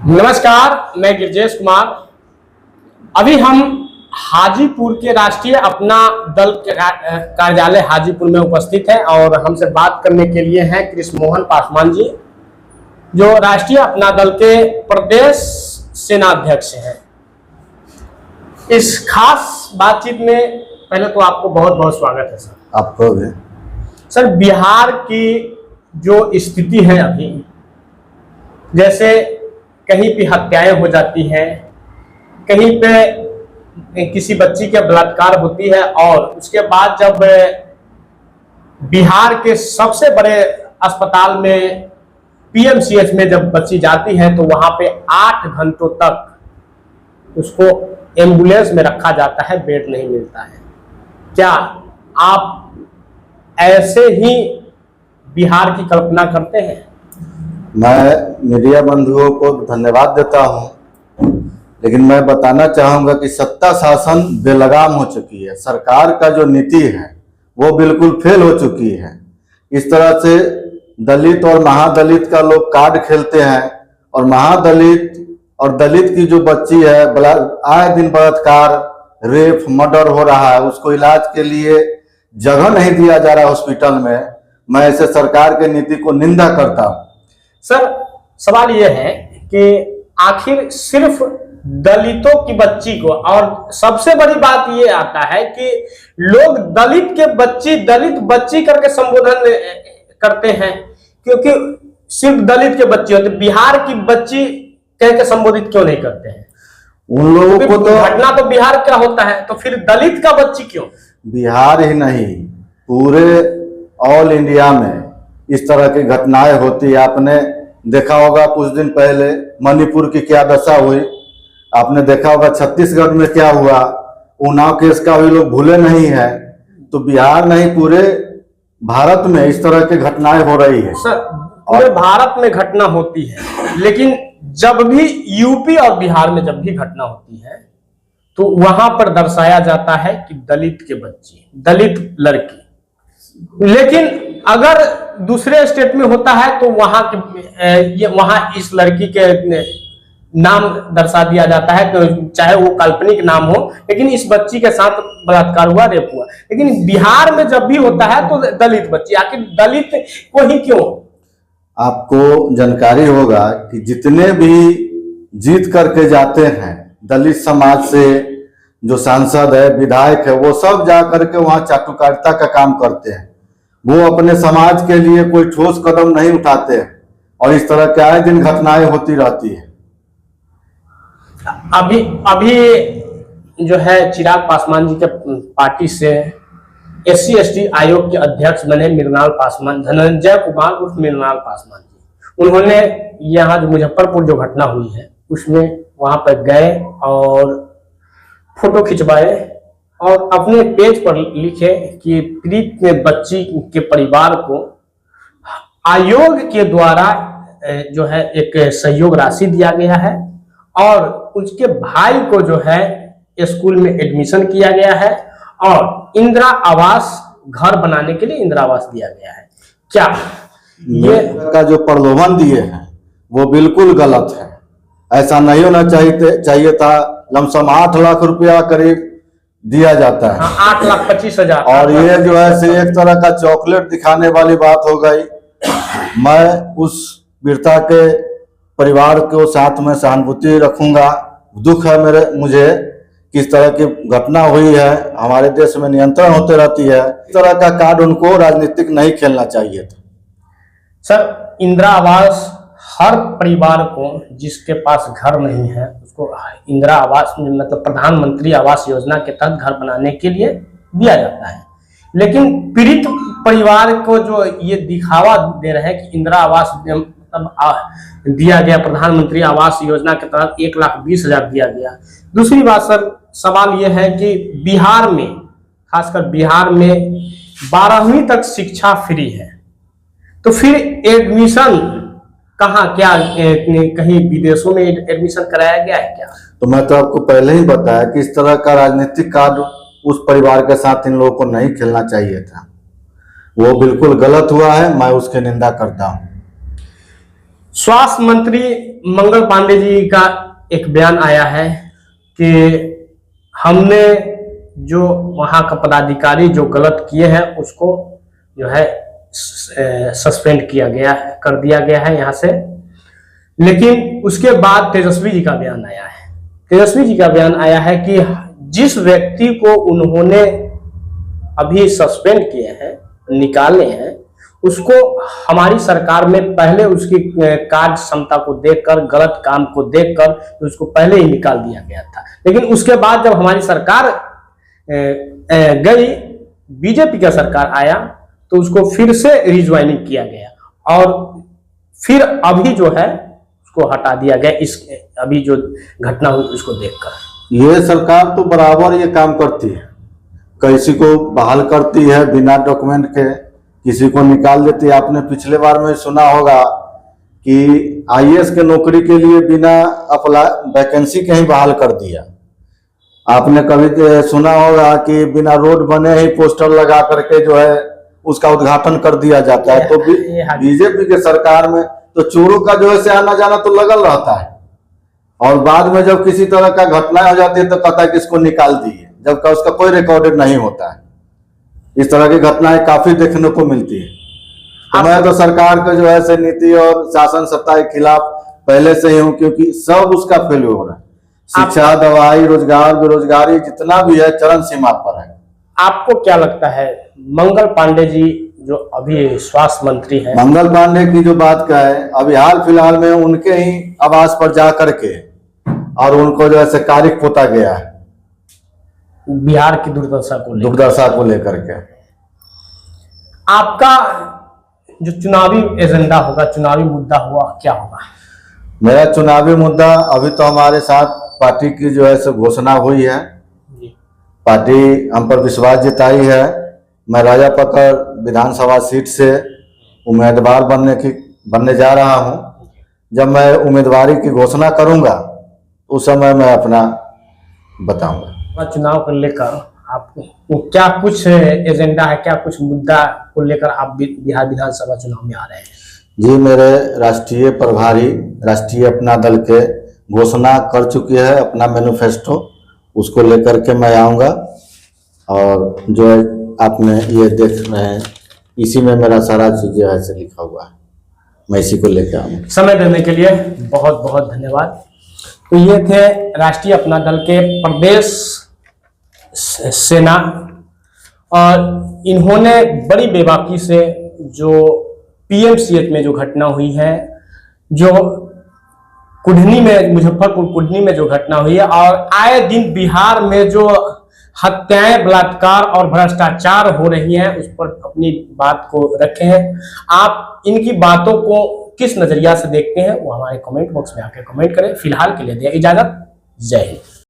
नमस्कार, मैं गिरजेश कुमार। अभी हम हाजीपुर के राष्ट्रीय अपना दल कार्यालय हाजीपुर में उपस्थित हैं और हमसे बात करने के लिए हैं कृष्ण मोहन पासवान जी, जो राष्ट्रीय अपना दल के प्रदेश सेनाध्यक्ष हैं। इस खास बातचीत में पहले तो आपको बहुत बहुत स्वागत है सर। आपको भी। सर, बिहार की जो स्थिति है अभी, जैसे कहीं पे हत्याएं हो जाती हैं, कहीं पे किसी बच्ची के बलात्कार होती है और उसके बाद जब बिहार के सबसे बड़े अस्पताल में पीएमसीएच में जब बच्ची जाती है तो वहां पे 8 घंटों तक उसको एम्बुलेंस में रखा जाता है, बेड नहीं मिलता है। क्या आप ऐसे ही बिहार की कल्पना करते हैं? मैं मीडिया बंधुओं को धन्यवाद देता हूं, लेकिन मैं बताना चाहूंगा कि सत्ता शासन बेलगाम हो चुकी है। सरकार का जो नीति है वो बिल्कुल फेल हो चुकी है। इस तरह से दलित और महादलित का लोग कार्ड खेलते हैं और महादलित और दलित की जो बच्ची है आए दिन बलात्कार, रेप, मर्डर हो रहा है, उसको इलाज के लिए जगह नहीं दिया जा रहा है हॉस्पिटल में। मैं ऐसे सरकार के नीति को निंदा करता हूं। सर, सवाल यह है कि आखिर सिर्फ दलितों की बच्ची को, और सबसे बड़ी बात यह आता है कि लोग दलित बच्ची करके संबोधन करते हैं, क्योंकि सिर्फ दलित के बच्चे होते, बिहार की बच्ची कह के संबोधित क्यों नहीं करते हैं? उन लोगों को तो घटना तो बिहार का होता है, तो फिर दलित का बच्ची क्यों? बिहार ही नहीं, पूरे ऑल इंडिया में इस तरह की घटनाएं होती है। आपने देखा होगा कुछ दिन पहले मणिपुर की क्या दशा हुई, आपने देखा होगा छत्तीसगढ़ में क्या हुआ, उन्नाव केस का भी लोग भूले नहीं है। तो बिहार नहीं, पूरे भारत में इस तरह की घटनाएं हो रही है। सर, पूरे भारत में घटना होती है, लेकिन जब भी यूपी और बिहार में जब भी घटना होती है तो वहां पर दर्शाया जाता है कि दलित के बच्चे, दलित लड़की। लेकिन अगर दूसरे स्टेट में होता है तो वहां इस लड़की के नाम दर्शा दिया जाता है, तो चाहे वो काल्पनिक नाम हो, लेकिन इस बच्ची के साथ बलात्कार हुआ, रेप हुआ। लेकिन बिहार में जब भी होता है तो दलित बच्ची, आखिर दलित को ही क्यों? आपको जानकारी होगा कि जितने भी जीत करके जाते हैं दलित समाज से, जो सांसद है, विधायक है, वो सब जा करके वहां चाटुकारिता का काम करते हैं। वो अपने समाज के लिए कोई ठोस कदम नहीं उठाते हैं और इस तरह के आए दिन घटनाएं होती रहती है। अभी जो है चिराग पासवान जी के पार्टी से SC/ST आयोग के अध्यक्ष बने मृणाल पासवान, धनंजय कुमार उर्फ मृणाल पासवान जी। उन्होंने यहाँ जो मुजफ्फरपुर जो घटना हुई है उसमें वहां पर गए और फोटो खिंचवाए और अपने पेज पर लिखे कि पीड़ित में बच्ची के परिवार को आयोग के द्वारा जो है एक सहयोग राशि दिया गया है और उसके भाई को जो है स्कूल में एडमिशन किया गया है और इंदिरा आवास घर बनाने के लिए इंदिरा आवास दिया गया है। क्या ये का जो प्रलोभन दिए हैं वो बिल्कुल गलत है। ऐसा नहीं होना चाहिए था। लमसम 8 लाख रुपया करीब दिया जाता है। 8,25,000। और ये जो है से एक तरह का चॉकलेट दिखाने वाली बात हो गई। मैं उस पीड़िता के परिवार को साथ में सहानुभूति रखूंगा। दुख है मुझे किस तरह की घटना हुई है। हमारे देश में नियंत्रण होते रहती है, इस तरह का कार्ड उनको राजनीतिक नहीं खेलना चाहिए था। सर, इंदिरा आवास हर परिवार को जिसके पास घर नहीं है उसको इंदिरा आवास मतलब प्रधानमंत्री आवास योजना के तहत घर बनाने के लिए दिया जाता है। लेकिन पीड़ित परिवार को जो ये दिखावा दे रहे हैं कि इंदिरा आवास दिया गया, प्रधानमंत्री आवास योजना के तहत 1,20,000 दिया गया। दूसरी बात सर, सवाल यह है कि बिहार में, खासकर बिहार में 12वीं तक शिक्षा फ्री है, तो फिर एडमिशन कहाँ, क्या कहीं विदेशों में एडमिशन कराया गया है क्या? तो मैं तो आपको पहले ही बताया कि इस तरह का राजनीतिक कार्ड उस परिवार के साथ इन लोगों को नहीं खेलना चाहिए था। वो बिल्कुल गलत हुआ है, मैं उसकी निंदा करता हूँ। स्वास्थ्य मंत्री मंगल पांडे जी का एक बयान आया है कि हमने जो वहां का पदाधिकारी जो गलत किए हैं उसको जो है सस्पेंड किया गया है, कर दिया गया है यहाँ से। लेकिन उसके बाद तेजस्वी जी का बयान आया है। तेजस्वी जी का बयान आया है कि जिस व्यक्ति को उन्होंने अभी सस्पेंड किए हैं, निकाले हैं, उसको हमारी सरकार में पहले उसकी कार्य क्षमता को देखकर, गलत काम को देखकर उसको पहले ही निकाल दिया गया था। लेकिन उसके बाद जब हमारी सरकार गई, बीजेपी का सरकार आया, तो उसको फिर से रिज्वाइनिंग किया गया और फिर अभी जो है उसको हटा दिया गया। इस अभी जो घटना हुई उसको देखकर ये सरकार तो बराबर ये काम करती है, किसी को बहाल करती है बिना डॉक्यूमेंट के, किसी को निकाल देती है। आपने पिछले बार में सुना होगा कि आईएएस के नौकरी के लिए बिना वैकेंसी के ही बहाल कर दिया। आपने कभी सुना होगा कि बिना रोड बने ही पोस्टर लगा करके जो है उसका उद्घाटन कर दिया जाता है। तो बीजेपी के सरकार में तो चोरों का जो है आना जाना तो लगल रहता है, और बाद में जब किसी तरह का घटना हो जाती है तो कहता है कि इसको निकाल दिए, जबकि उसका कोई रिकॉर्डेड नहीं होता है। इस तरह की घटनाएं काफी देखने को मिलती है। तो मैं तो सरकार के जो है नीति और शासन सत्ता के खिलाफ पहले से ही हूँ, क्योंकि सब उसका फेल्यूर हो रहा है। शिक्षा, दवाई, रोजगार, बेरोजगारी जितना भी है चरम सीमा पर है। आपको क्या लगता है मंगल पांडे जी जो अभी स्वास्थ्य मंत्री हैं, मंगल पांडे की जो बात का है, अभी हाल फिलहाल में उनके ही आवास पर जा करके और उनको जो है कारिक पोता गया है बिहार की दुर्दशा को लेकर के। आपका जो चुनावी एजेंडा होगा, चुनावी मुद्दा हुआ, क्या होगा? मेरा चुनावी मुद्दा, अभी तो हमारे साथ पार्टी की जो है घोषणा हुई है, पार्टी हम पर विश्वास जताई है। मैं राजापकर विधानसभा सीट से उम्मीदवार बनने जा रहा हूं। जब मैं उम्मीदवारी की घोषणा करूंगा उस समय मैं अपना बताऊंगा। चुनाव को लेकर आपको क्या कुछ एजेंडा है, क्या कुछ मुद्दा को लेकर आप बिहार विधानसभा चुनाव में आ रहे हैं? जी, मेरे राष्ट्रीय प्रभारी राष्ट्रीय अपना दल के घोषणा कर चुके हैं अपना मैनिफेस्टो, उसको लेकर के मैं आऊँगा। और जो है आपने ये देख रहे हैं, इसी में मेरा सारा चीज़ जो है लिखा हुआ है, मैं इसी को लेकर आऊँगा। समय देने के लिए बहुत बहुत धन्यवाद। तो ये थे राष्ट्रीय अपना दल के प्रदेश सेना, और इन्होंने बड़ी बेबाकी से जो पीएमसीएच में जो घटना हुई है, जो कुढ़नी में, मुजफ्फरपुर कुढ़नी में जो घटना हुई है, और आए दिन बिहार में जो हत्याएं, बलात्कार और भ्रष्टाचार हो रही हैं, उस पर अपनी बात को रखे हैं। आप इनकी बातों को किस नजरिया से देखते हैं वो हमारे कमेंट बॉक्स में आकर कमेंट करें। फिलहाल के लिए दें इजाजत। जय हिंद।